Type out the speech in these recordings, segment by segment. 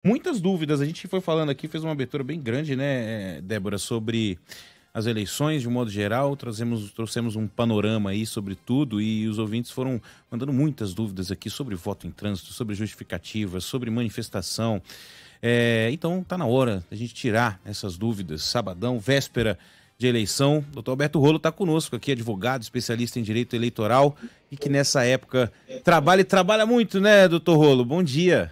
Muitas dúvidas. A gente foi falando aqui, fez uma abertura bem grande, né, Débora, sobre as eleições de um modo geral. Trouxemos um panorama aí sobre tudo e os ouvintes foram mandando muitas dúvidas aqui sobre voto em trânsito, sobre justificativas, sobre manifestação. Então tá na hora da gente tirar essas dúvidas. Sabadão, véspera de eleição. Doutor Alberto Rolo está conosco aqui, advogado, especialista em direito eleitoral e que nessa época trabalha e trabalha muito, né, doutor Rolo? Bom dia.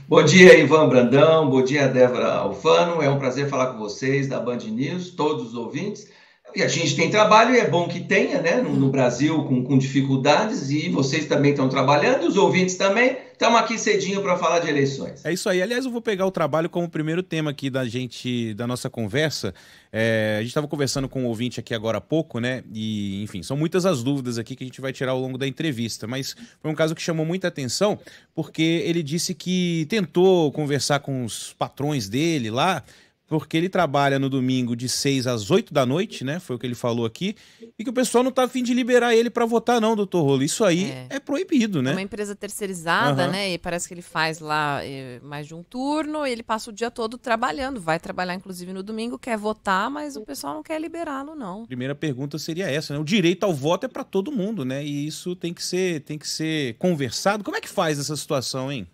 Bom dia, Ivan Brandão. Bom dia, Débora Alfano. É um prazer falar com vocês da Band News, todos os ouvintes. E a gente tem trabalho e é bom que tenha, né? No Brasil com dificuldades e vocês também estão trabalhando, e os ouvintes também. Estamos aqui cedinho para falar de eleições. É isso aí. Aliás, eu vou pegar o trabalho como primeiro tema aqui da nossa conversa. A gente estava conversando com um ouvinte aqui agora há pouco, né? E, enfim, são muitas as dúvidas aqui que a gente vai tirar ao longo da entrevista. Mas foi um caso que chamou muita atenção, porque ele disse que tentou conversar com os patrões dele lá, porque ele trabalha no domingo de 6 às 8 da noite, né? Foi o que ele falou aqui. E que o pessoal não tá a fim de liberar ele para votar, não, doutor Rolo. Isso aí é proibido, né? É uma empresa terceirizada, né? E parece que ele faz lá mais de um turno, ele passa o dia todo trabalhando. Vai trabalhar, inclusive, no domingo, quer votar, mas o pessoal não quer liberá-lo, não. Primeira pergunta seria essa, né? O direito ao voto é para todo mundo, né? E isso tem que ser conversado. Como é que faz essa situação, hein?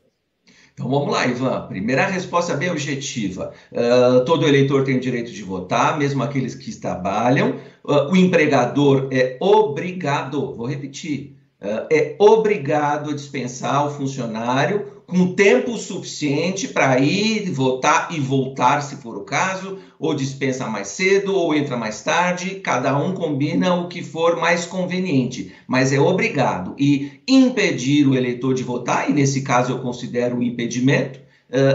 Então vamos lá, Ivan. Primeira resposta bem objetiva. Todo eleitor tem o direito de votar, mesmo aqueles que trabalham. O empregador é obrigado, vou repetir, é obrigado a dispensar o funcionário com tempo suficiente para ir votar e voltar, se for o caso, ou dispensa mais cedo, ou entra mais tarde, cada um combina o que for mais conveniente, mas é obrigado. E impedir o eleitor de votar, e nesse caso eu considero o impedimento,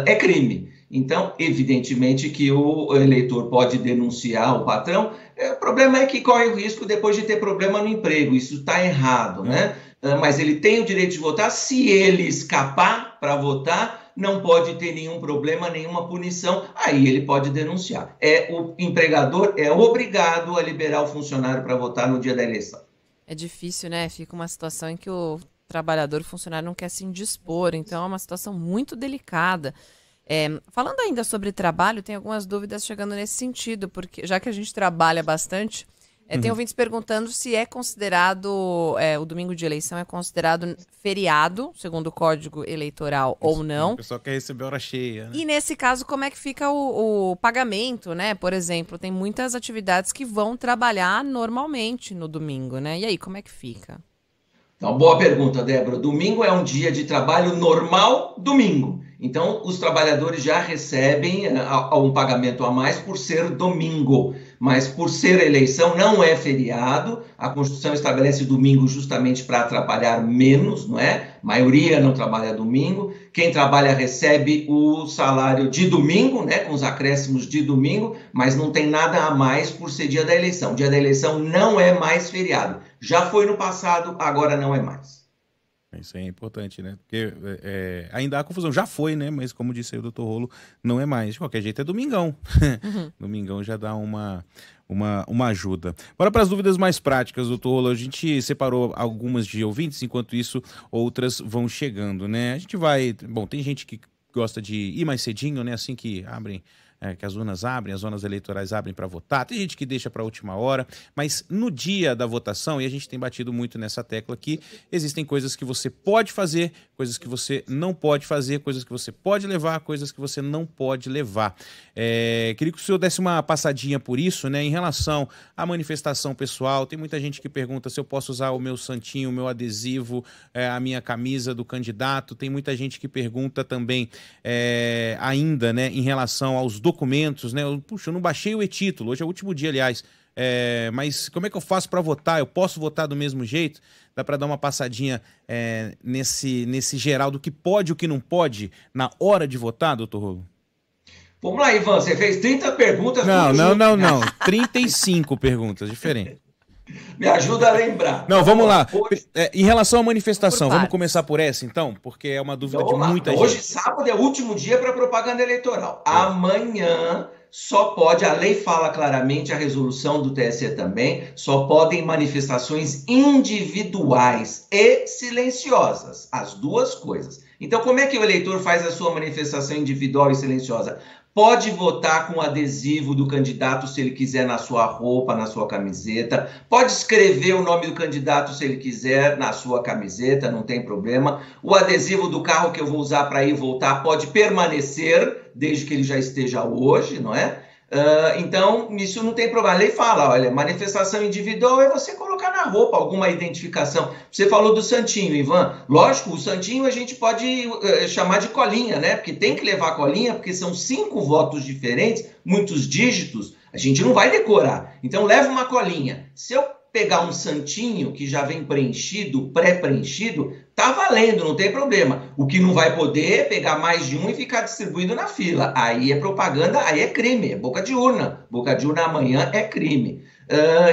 é crime. Então, evidentemente que o eleitor pode denunciar o patrão. O problema é que corre o risco depois de ter problema no emprego. Isso está errado, né? Mas ele tem o direito de votar. Se ele escapar para votar, não pode ter nenhum problema, nenhuma punição. Aí ele pode denunciar. O empregador é obrigado a liberar o funcionário para votar no dia da eleição. É difícil, né? Fica uma situação em que o trabalhador, o funcionário, não quer se indispor. Então é uma situação muito delicada. Falando ainda sobre trabalho, tem algumas dúvidas chegando nesse sentido, porque já que a gente trabalha bastante, tem ouvintes perguntando se é considerado, o domingo de eleição é considerado feriado, segundo o Código Eleitoral, ou não. O pessoal quer receber hora cheia, né? E nesse caso, como é que fica o pagamento, né? Por exemplo, tem muitas atividades que vão trabalhar normalmente no domingo, né? E aí, como é que fica? Então, boa pergunta, Débora. Domingo é um dia de trabalho normal, domingo. Então, os trabalhadores já recebem um pagamento a mais por ser domingo, mas por ser eleição não é feriado. A Constituição estabelece domingo justamente para atrapalhar menos, não é? A maioria não trabalha domingo. Quem trabalha recebe o salário de domingo, né, com os acréscimos de domingo, mas não tem nada a mais por ser dia da eleição. Dia da eleição não é mais feriado. Já foi no passado, agora não é mais. Isso aí é importante, né? Porque ainda há confusão. Já foi, né? Mas como disse aí o doutor Rolo, não é mais. De qualquer jeito é domingão. Domingão já dá uma ajuda. Bora para as dúvidas mais práticas, doutor Rolo. A gente separou algumas de ouvintes, enquanto isso outras vão chegando, né? A gente vai... Bom, tem gente que gosta de ir mais cedinho, né? Assim que abrem... que as urnas abrem, as zonas eleitorais abrem para votar. Tem gente que deixa para a última hora, mas no dia da votação, e a gente tem batido muito nessa tecla aqui, existem coisas que você pode fazer, coisas que você não pode fazer, coisas que você pode levar, coisas que você não pode levar. Queria que o senhor desse uma passadinha por isso, né, em relação à manifestação pessoal. Tem muita gente que pergunta se eu posso usar o meu santinho, o meu adesivo, a minha camisa do candidato. Tem muita gente que pergunta também ainda, né, em relação aos documentos, né? Puxa, eu não baixei o e-título, hoje é o último dia, aliás, mas como é que eu faço para votar? Eu posso votar do mesmo jeito? Dá para dar uma passadinha nesse geral do que pode e o que não pode na hora de votar, doutor Rolo? Vamos lá, Ivan, você fez 30 perguntas. Não. 35 perguntas, diferente. Me ajuda a lembrar. Não, vamos lá. Em relação à manifestação, vamos começar por essa, então? Porque é uma dúvida de muita gente. Hoje, sábado, é o último dia para propaganda eleitoral. Amanhã só pode, a lei fala claramente, a resolução do TSE também, só podem manifestações individuais e silenciosas. As duas coisas. Então, como é que o eleitor faz a sua manifestação individual e silenciosa? Pode votar com adesivo do candidato se ele quiser na sua roupa, na sua camiseta. Pode escrever o nome do candidato se ele quiser na sua camiseta, não tem problema. O adesivo do carro que eu vou usar para ir e voltar pode permanecer, desde que ele já esteja hoje, não é? Então, isso não tem problema. A lei fala, olha, manifestação individual é você colocar na roupa alguma identificação. Você falou do santinho, Ivan. Lógico, o santinho a gente pode chamar de colinha, né? Porque tem que levar colinha, porque são 5 votos diferentes, muitos dígitos, a gente não vai decorar. Então, leva uma colinha. Se eu pegar um santinho que já vem preenchido, pré-preenchido, tá valendo, não tem problema. O que não vai poder é pegar mais de um e ficar distribuindo na fila. Aí é propaganda, aí é crime, é boca de urna. Boca de urna amanhã é crime.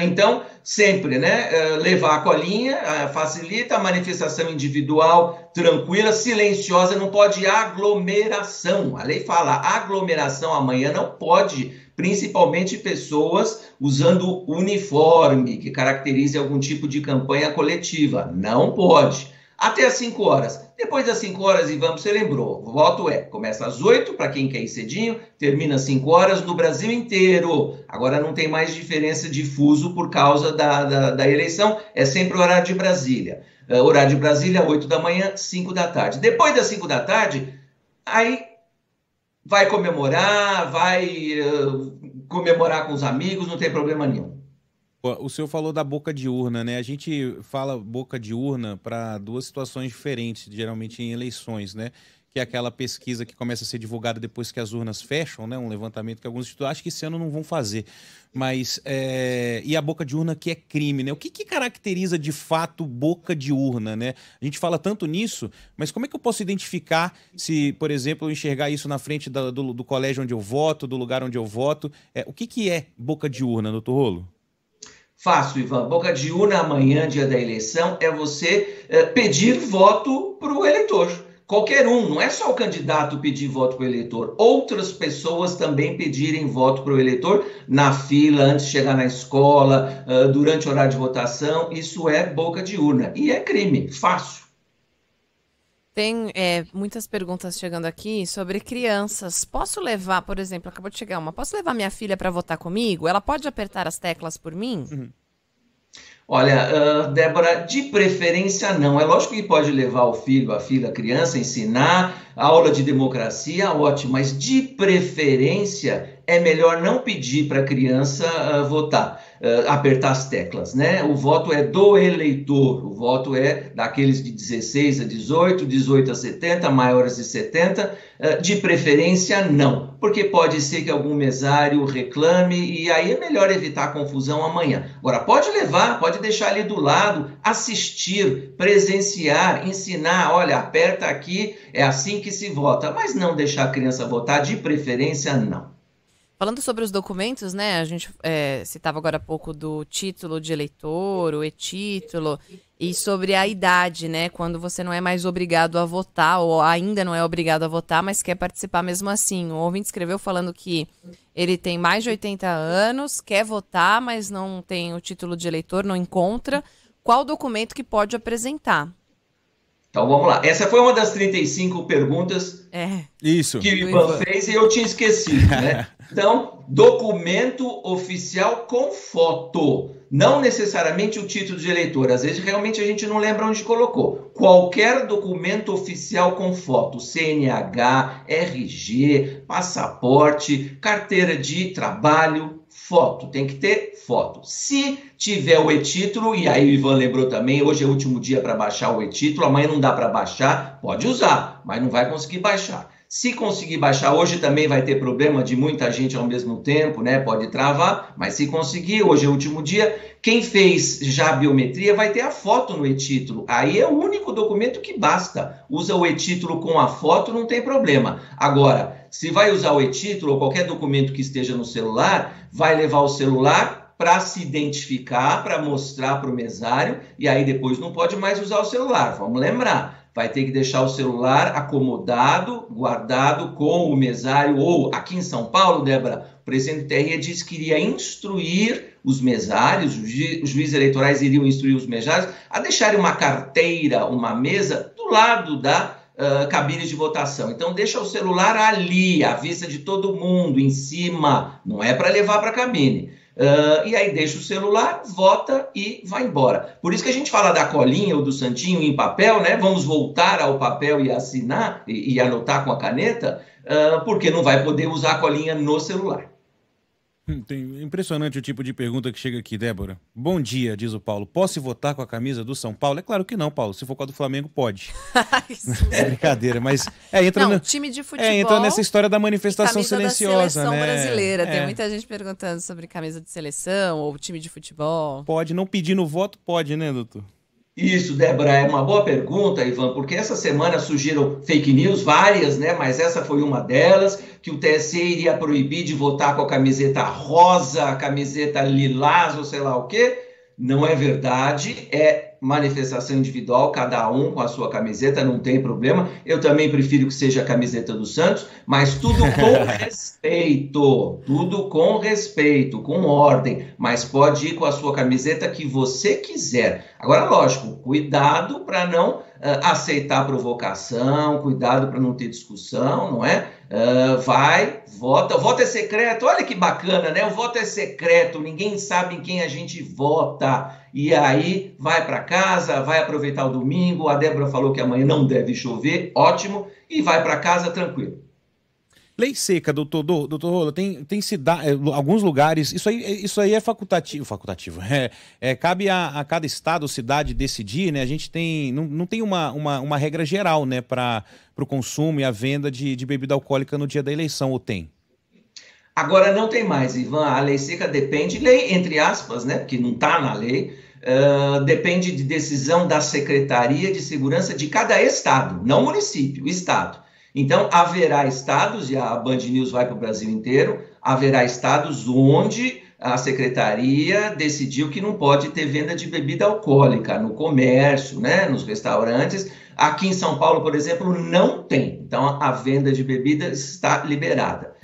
Então, sempre, né? Levar a colinha facilita a manifestação individual, tranquila, silenciosa, não pode aglomeração. A lei fala, aglomeração amanhã não pode, principalmente pessoas usando uniforme, que caracterize algum tipo de campanha coletiva. Não pode. Até às 5 horas. Depois das 5 horas, Ivan, você lembrou, o voto começa às 8, para quem quer ir cedinho, termina às 5 horas no Brasil inteiro. Agora não tem mais diferença de fuso por causa da eleição, é sempre o horário de Brasília. Horário de Brasília, 8 da manhã, 5 da tarde. Depois das 5 da tarde, aí vai comemorar, comemorar com os amigos, não tem problema nenhum. O senhor falou da boca de urna, né? A gente fala boca de urna para 2 situações diferentes, geralmente em eleições, né? Que é aquela pesquisa que começa a ser divulgada depois que as urnas fecham, né? Um levantamento que alguns institutos acham que esse ano não vão fazer. Mas, e a boca de urna que é crime, né? O que caracteriza de fato boca de urna, né? A gente fala tanto nisso, mas como é que eu posso identificar se, por exemplo, eu enxergar isso na frente do colégio onde eu voto, do lugar onde eu voto? O que é boca de urna, doutor Rolo? Fácil, Ivan. Boca de urna amanhã, dia da eleição, é você pedir voto para o eleitor. Qualquer um, não é só o candidato pedir voto para o eleitor. Outras pessoas também pedirem voto para o eleitor na fila, antes de chegar na escola, durante o horário de votação. Isso é boca de urna. E é crime, fácil. Tem muitas perguntas chegando aqui sobre crianças. Posso levar, por exemplo, acabou de chegar uma, posso levar minha filha para votar comigo? Ela pode apertar as teclas por mim? Uhum. Olha, Débora, de preferência não. É lógico que pode levar o filho, a filha, a criança, ensinar, aula de democracia, ótimo, mas de preferência é melhor não pedir para a criança votar, apertar as teclas, né? O voto é do eleitor, o voto é daqueles de 16 a 18, 18 a 70, maiores de 70, de preferência não, porque pode ser que algum mesário reclame e aí é melhor evitar confusão amanhã. Agora, pode levar, pode deixar ali do lado, assistir, presenciar, ensinar, olha, aperta aqui, é assim que se vota, mas não deixar a criança votar, de preferência não. Falando sobre os documentos, né, a gente citava agora há pouco do título de eleitor, o e-título, e sobre a idade, né, quando você não é mais obrigado a votar, ou ainda não é obrigado a votar, mas quer participar mesmo assim. O ouvinte escreveu falando que ele tem mais de 80 anos, quer votar, mas não tem o título de eleitor, não encontra. Qual documento que pode apresentar? Então vamos lá. Essa foi uma das 35 perguntas Isso. que o Ivan fez e eu tinha esquecido, né? Então, documento oficial com foto. Não necessariamente o título de eleitor. Às vezes, realmente, a gente não lembra onde colocou. Qualquer documento oficial com foto. CNH, RG, passaporte, carteira de trabalho, foto. Tem que ter foto. Se tiver o e-título, e aí o Ivan lembrou também, hoje é o último dia para baixar o e-título, amanhã não dá para baixar, pode usar, mas não vai conseguir baixar. Se conseguir baixar, hoje também vai ter problema de muita gente ao mesmo tempo, né? Pode travar, mas se conseguir, hoje é o último dia, quem fez já a biometria vai ter a foto no e-título. Aí é o único documento que basta. Usa o e-título com a foto, não tem problema. Agora, se vai usar o e-título ou qualquer documento que esteja no celular, vai levar o celular para se identificar, para mostrar para o mesário, e aí depois não pode mais usar o celular. Vamos lembrar. Vai ter que deixar o celular acomodado, guardado com o mesário, ou aqui em São Paulo, Débora, o presidente do TRE disse que iria instruir os mesários, os juízes eleitorais iriam instruir os mesários a deixarem uma carteira, uma mesa do lado da cabines de votação. Então, deixa o celular ali, à vista de todo mundo, em cima. Não é para levar para a cabine. E aí deixa o celular, vota e vai embora. Por isso que a gente fala da colinha ou do santinho em papel, né? Vamos voltar ao papel e assinar e anotar com a caneta, porque não vai poder usar a colinha no celular. Impressionante o tipo de pergunta que chega aqui, Débora. Bom dia, diz o Paulo. Posso votar com a camisa do São Paulo? É claro que não, Paulo. Se for com a do Flamengo, pode. É brincadeira, mas... time de futebol... entra nessa história da manifestação silenciosa, da seleção né? brasileira. Tem muita gente perguntando sobre camisa de seleção ou time de futebol. Pode, não pedindo voto, pode, né, doutor? Isso, Débora, é uma boa pergunta, Ivan, porque essa semana surgiram fake news, várias, né? Mas essa foi uma delas, que o TSE iria proibir de votar com a camiseta rosa, a camiseta lilás ou sei lá o quê. Não é verdade, é manifestação individual, cada um com a sua camiseta, não tem problema. Eu também prefiro que seja a camiseta do Santos, mas tudo com respeito, com ordem, mas pode ir com a sua camiseta que você quiser. Agora, lógico, cuidado para não aceitar provocação, cuidado para não ter discussão, não é? Vai, vota. O voto é secreto, olha que bacana, né? O voto é secreto, ninguém sabe em quem a gente vota. E aí vai para casa, vai aproveitar o domingo. A Débora falou que amanhã não deve chover, ótimo, e vai para casa tranquilo. Lei seca, doutor Rola, tem alguns lugares, isso aí é facultativo, cabe a cada estado ou cidade decidir, né? A gente não tem uma regra geral, né, para o consumo e a venda de bebida alcoólica no dia da eleição, ou tem? Agora não tem mais, Ivan, a lei seca depende, lei entre aspas, né, porque não está na lei, depende de decisão da Secretaria de Segurança de cada estado, não município, estado. Então, haverá estados, e a Band News vai para o Brasil inteiro, haverá estados onde a secretaria decidiu que não pode ter venda de bebida alcoólica no comércio, né, nos restaurantes. Aqui em São Paulo, por exemplo, não tem. Então, a venda de bebida está liberada.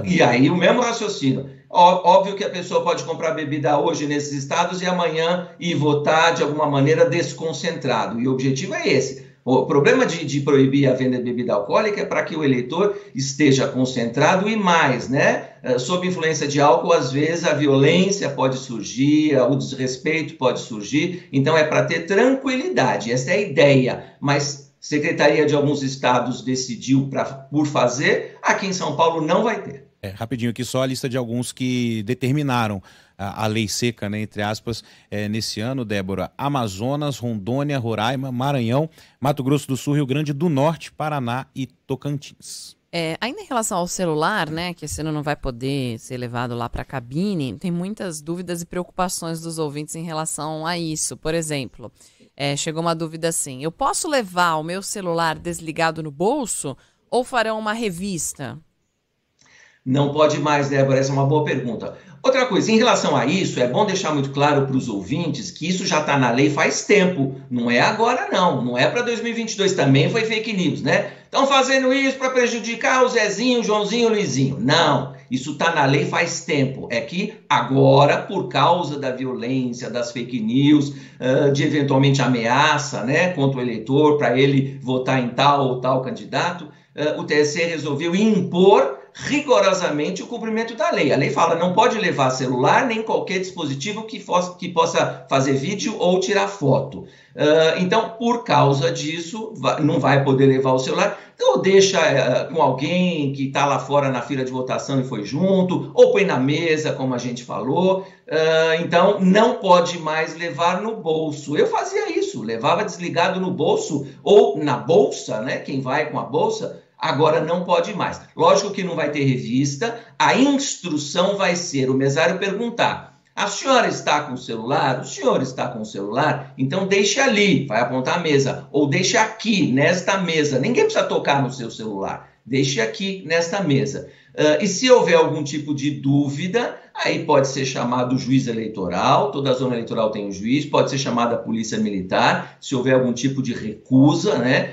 E aí, o mesmo raciocínio. Óbvio que a pessoa pode comprar bebida hoje nesses estados e amanhã ir votar de alguma maneira desconcentrado. E o objetivo é esse. O problema de proibir a venda de bebida alcoólica é para que o eleitor esteja concentrado e mais, né? Sob influência de álcool, às vezes a violência pode surgir, o desrespeito pode surgir, então é para ter tranquilidade, essa é a ideia, mas Secretaria de alguns estados decidiu por fazer, aqui em São Paulo não vai ter. Rapidinho aqui só a lista de alguns que determinaram a lei seca, né, entre aspas, nesse ano, Débora: Amazonas, Rondônia, Roraima, Maranhão, Mato Grosso do Sul, Rio Grande do Norte, Paraná e Tocantins. Ainda em relação ao celular, né, que esse ano não vai poder ser levado lá para a cabine, tem muitas dúvidas e preocupações dos ouvintes em relação a isso. Por exemplo, chegou uma dúvida assim: eu posso levar o meu celular desligado no bolso ou farão uma revista? Não pode mais, Débora, essa é uma boa pergunta. Outra coisa, em relação a isso, é bom deixar muito claro para os ouvintes que isso já está na lei faz tempo, não é agora não é para 2022, também foi fake news, né? Estão fazendo isso para prejudicar o Zezinho, o Joãozinho, o Luizinho. Não, isso está na lei faz tempo, é que agora, por causa da violência, das fake news, de eventualmente ameaça, né, contra o eleitor, para ele votar em tal ou tal candidato, o TSE resolveu impor rigorosamente o cumprimento da lei. A lei fala, não pode levar celular nem qualquer dispositivo que possa fazer vídeo ou tirar foto. Então, por causa disso, não vai poder levar o celular. Então, deixa com alguém que está lá fora na fila de votação e foi junto, ou põe na mesa, como a gente falou. Então, não pode mais levar no bolso. Eu fazia isso, levava desligado no bolso ou na bolsa, né? Quem vai com a bolsa, agora não pode mais. Lógico que não vai ter revista, a instrução vai ser o mesário perguntar: a senhora está com o celular? O senhor está com o celular? Então deixe ali, vai apontar a mesa, ou deixe aqui, nesta mesa. Ninguém precisa tocar no seu celular, deixe aqui, nesta mesa. E se houver algum tipo de dúvida, aí pode ser chamado o juiz eleitoral, toda a zona eleitoral tem um juiz, pode ser chamada a polícia militar, se houver algum tipo de recusa, né?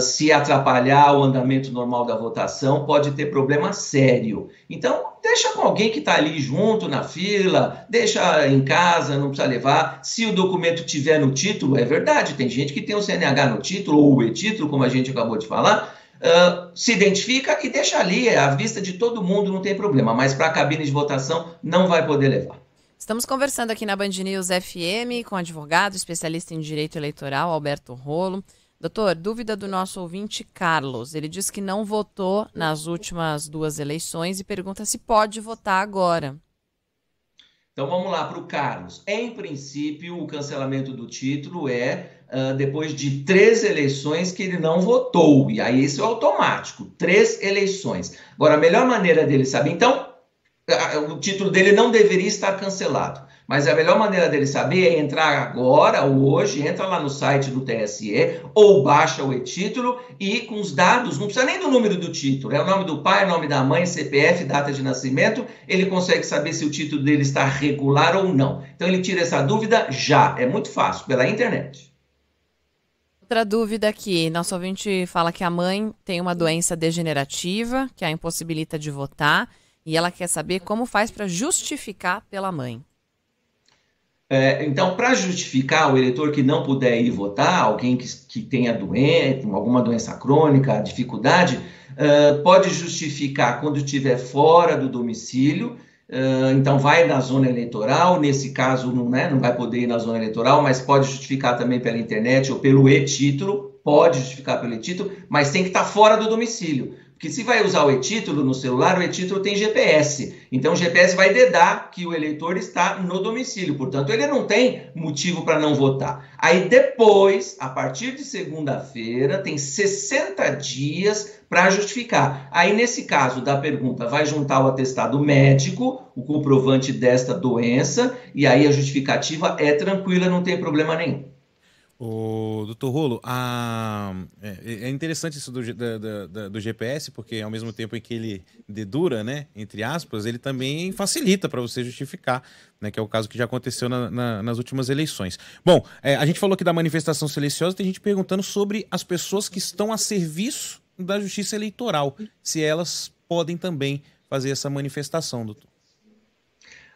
Se atrapalhar o andamento normal da votação, pode ter problema sério. Então, deixa deixa com alguém que está ali junto na fila, deixa em casa, não precisa levar. Se o documento tiver no título, é verdade, tem gente que tem o CNH no título, ou o e-título, como a gente acabou de falar, se identifica e deixa ali, é à vista de todo mundo, não tem problema, mas para a cabine de votação não vai poder levar. Estamos conversando aqui na Band News FM com o advogado, especialista em direito eleitoral, Alberto Rolo. Doutor, dúvida do nosso ouvinte Carlos. Ele diz que não votou nas últimas 2 eleições e pergunta se pode votar agora. Então vamos lá para o Carlos. Em princípio, o cancelamento do título é depois de 3 eleições que ele não votou. E aí isso é automático, 3 eleições. Agora, a melhor maneira dele saber, então, o título dele não deveria estar cancelado. Mas a melhor maneira dele saber é entrar agora ou hoje, entra lá no site do TSE ou baixa o e-título e com os dados, não precisa nem do número do título, é o nome do pai, o nome da mãe, CPF, data de nascimento, ele consegue saber se o título dele está regular ou não. Então ele tira essa dúvida já, é muito fácil, pela internet. Outra dúvida aqui, nosso ouvinte fala que a mãe tem uma doença degenerativa que a impossibilita de votar e ela quer saber como faz para justificar pela mãe. Então, para justificar o eleitor que não puder ir votar, alguém que tenha doença, alguma doença crônica, dificuldade, pode justificar quando estiver fora do domicílio. Então, vai na zona eleitoral, nesse caso não vai poder ir na zona eleitoral, mas pode justificar também pela internet ou pelo e-título, pode justificar pelo e-título, mas tem que estar fora do domicílio. Porque se vai usar o e-título no celular, o e-título tem GPS. Então o GPS vai dedar que o eleitor está no domicílio. Portanto, ele não tem motivo para não votar. Aí depois, a partir de segunda-feira, tem 60 dias para justificar. Aí nesse caso da pergunta, vai juntar o atestado médico, o comprovante desta doença, e aí a justificativa é tranquila, não tem problema nenhum. O doutor Rolo, é interessante isso do GPS, porque ao mesmo tempo em que ele dedura, né, entre aspas, ele também facilita para você justificar, né, que é o caso que já aconteceu nas últimas eleições. Bom, a gente falou aqui da manifestação silenciosa, tem gente perguntando sobre as pessoas que estão a serviço da Justiça Eleitoral, se elas podem também fazer essa manifestação, doutor.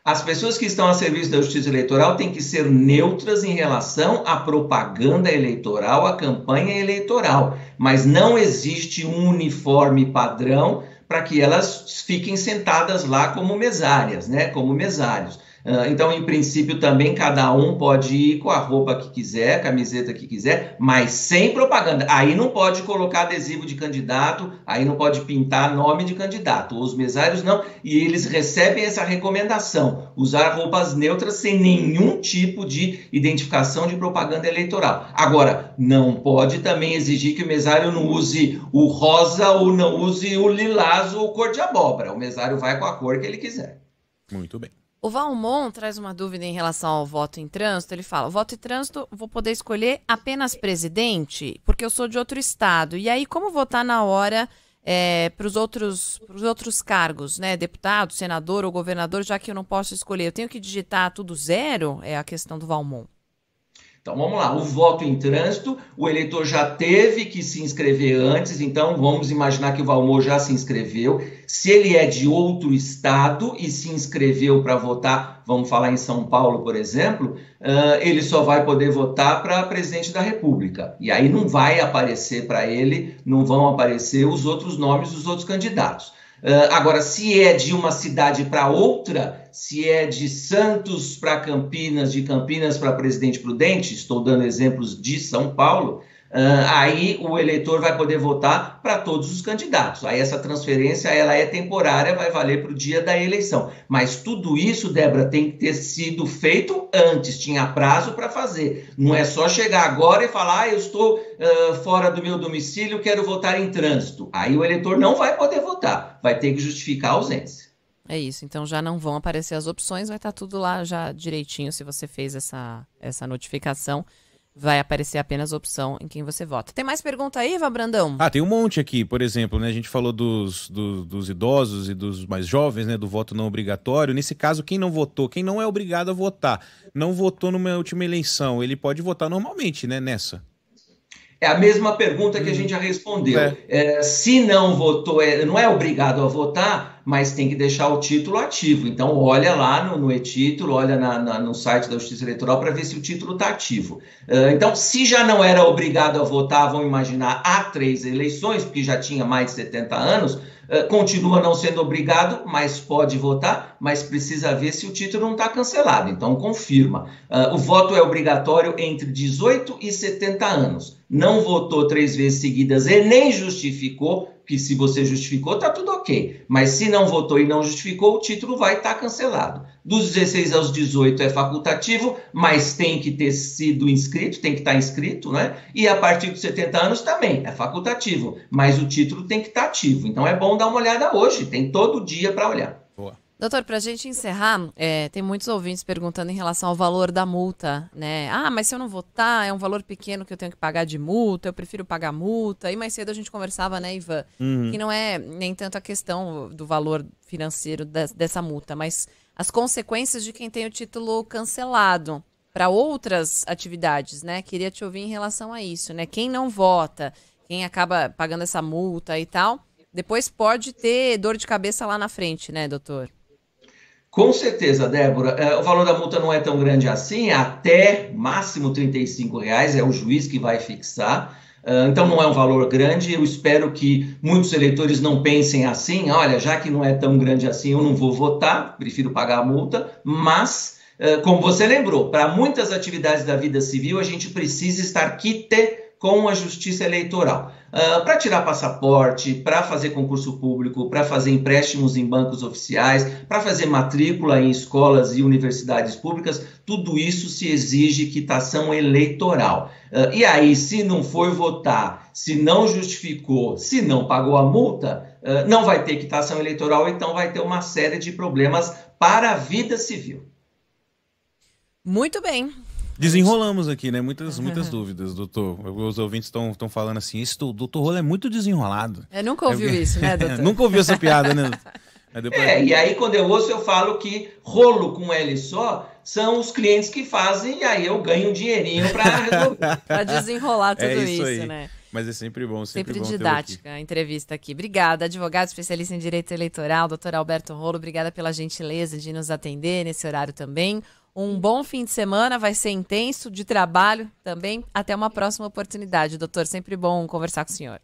As pessoas que estão a serviço da Justiça Eleitoral têm que ser neutras em relação à propaganda eleitoral, à campanha eleitoral, mas não existe um uniforme padrão para que elas fiquem sentadas lá como mesárias, né? Como mesários. Então, em princípio, também cada um pode ir com a roupa que quiser, a camiseta que quiser, mas sem propaganda. Aí não pode colocar adesivo de candidato, aí não pode pintar nome de candidato. Os mesários não, e eles recebem essa recomendação, usar roupas neutras sem nenhum tipo de identificação de propaganda eleitoral. Agora, não pode também exigir que o mesário não use o rosa ou não use o lilás ou cor de abóbora. O mesário vai com a cor que ele quiser. Muito bem. O Valmon traz uma dúvida em relação ao voto em trânsito. Ele fala, voto em trânsito, vou poder escolher apenas presidente, porque eu sou de outro estado. E aí, como votar na hora para os outros cargos, né? Deputado, senador ou governador, já que eu não posso escolher? Eu tenho que digitar tudo 0? É a questão do Valmon. Então, vamos lá. O voto em trânsito, o eleitor já teve que se inscrever antes, então vamos imaginar que o Valmor já se inscreveu. Se ele é de outro estado e se inscreveu para votar, vamos falar em São Paulo, por exemplo, ele só vai poder votar para presidente da República. E aí não vai aparecer para ele, não vão aparecer os outros nomes dos outros candidatos. Agora, se é de uma cidade para outra, se é de Santos para Campinas, de Campinas para Presidente Prudente, estou dando exemplos de São Paulo, aí o eleitor vai poder votar para todos os candidatos. Aí essa transferência ela é temporária, vai valer para o dia da eleição. Mas tudo isso, Débora, tem que ter sido feito antes, tinha prazo para fazer. Não é só chegar agora e falar, eu estou fora do meu domicílio, quero votar em trânsito. Aí o eleitor não vai poder votar, vai ter que justificar a ausência. É isso, então já não vão aparecer as opções, vai estar tudo lá já direitinho se você fez essa notificação. Vai aparecer apenas a opção em quem você vota. Tem mais pergunta aí, Iva Brandão? Tem um monte aqui, por exemplo, né? A gente falou dos idosos e dos mais jovens, né? Do voto não obrigatório. Nesse caso, quem não votou, quem não é obrigado a votar, não votou numa última eleição, ele pode votar normalmente, né? Nessa. É a mesma pergunta que a gente já respondeu. Se não votou, não é obrigado a votar, mas tem que deixar o título ativo. Então, olha lá no e-título, olha no site da Justiça Eleitoral para ver se o título está ativo. Então, se já não era obrigado a votar, vamos imaginar, há 3 eleições, porque já tinha mais de 70 anos, continua não sendo obrigado, mas pode votar, mas precisa ver se o título não está cancelado. Então, confirma. O voto é obrigatório entre 18 e 70 anos. Não votou 3 vezes seguidas e nem justificou, que se você justificou, está tudo ok. Mas se não votou e não justificou, o título vai estar cancelado. Dos 16 aos 18 é facultativo, mas tem que ter sido inscrito, tem que estar inscrito, né? E a partir dos 70 anos também é facultativo, mas o título tem que estar ativo. Então é bom dar uma olhada hoje, tem todo dia para olhar. Boa. Doutor, para a gente encerrar, tem muitos ouvintes perguntando em relação ao valor da multa, né? Ah, mas se eu não votar, é um valor pequeno que eu tenho que pagar de multa, eu prefiro pagar multa. E mais cedo a gente conversava, né, Ivan, que não é nem tanto a questão do valor financeiro dessa multa, mas as consequências de quem tem o título cancelado para outras atividades, né? Queria te ouvir em relação a isso, né? Quem não vota, quem acaba pagando essa multa e tal, depois pode ter dor de cabeça lá na frente, né, doutor? Com certeza, Débora. O valor da multa não é tão grande assim, até máximo R$ 35, é o juiz que vai fixar. Então não é um valor grande. Eu espero que muitos eleitores não pensem assim, olha, já que não é tão grande assim, eu não vou votar, prefiro pagar a multa, mas, como você lembrou, para muitas atividades da vida civil, a gente precisa estar quite com a Justiça Eleitoral. Para tirar passaporte, para fazer concurso público, para fazer empréstimos em bancos oficiais, para fazer matrícula em escolas e universidades públicas, tudo isso se exige quitação eleitoral. E aí, se não foi votar, se não justificou, se não pagou a multa, não vai ter quitação eleitoral, então vai ter uma série de problemas para a vida civil. Muito bem. Desenrolamos aqui, né? Muitas dúvidas, doutor. Os ouvintes estão falando assim, o doutor Rolo é muito desenrolado. Nunca ouviu isso, né, doutor? Nunca ouviu essa piada, né? E aí quando eu ouço, eu falo que rolo com L só são os clientes que fazem, e aí eu ganho um dinheirinho para resolver. Para desenrolar tudo isso, né? Mas é sempre bom, sempre bom didática a entrevista aqui. Obrigada, advogado especialista em direito eleitoral, doutor Alberto Rolo, obrigada pela gentileza de nos atender nesse horário também. Um bom fim de semana, vai ser intenso, de trabalho também. Até uma próxima oportunidade, doutor. Sempre bom conversar com o senhor.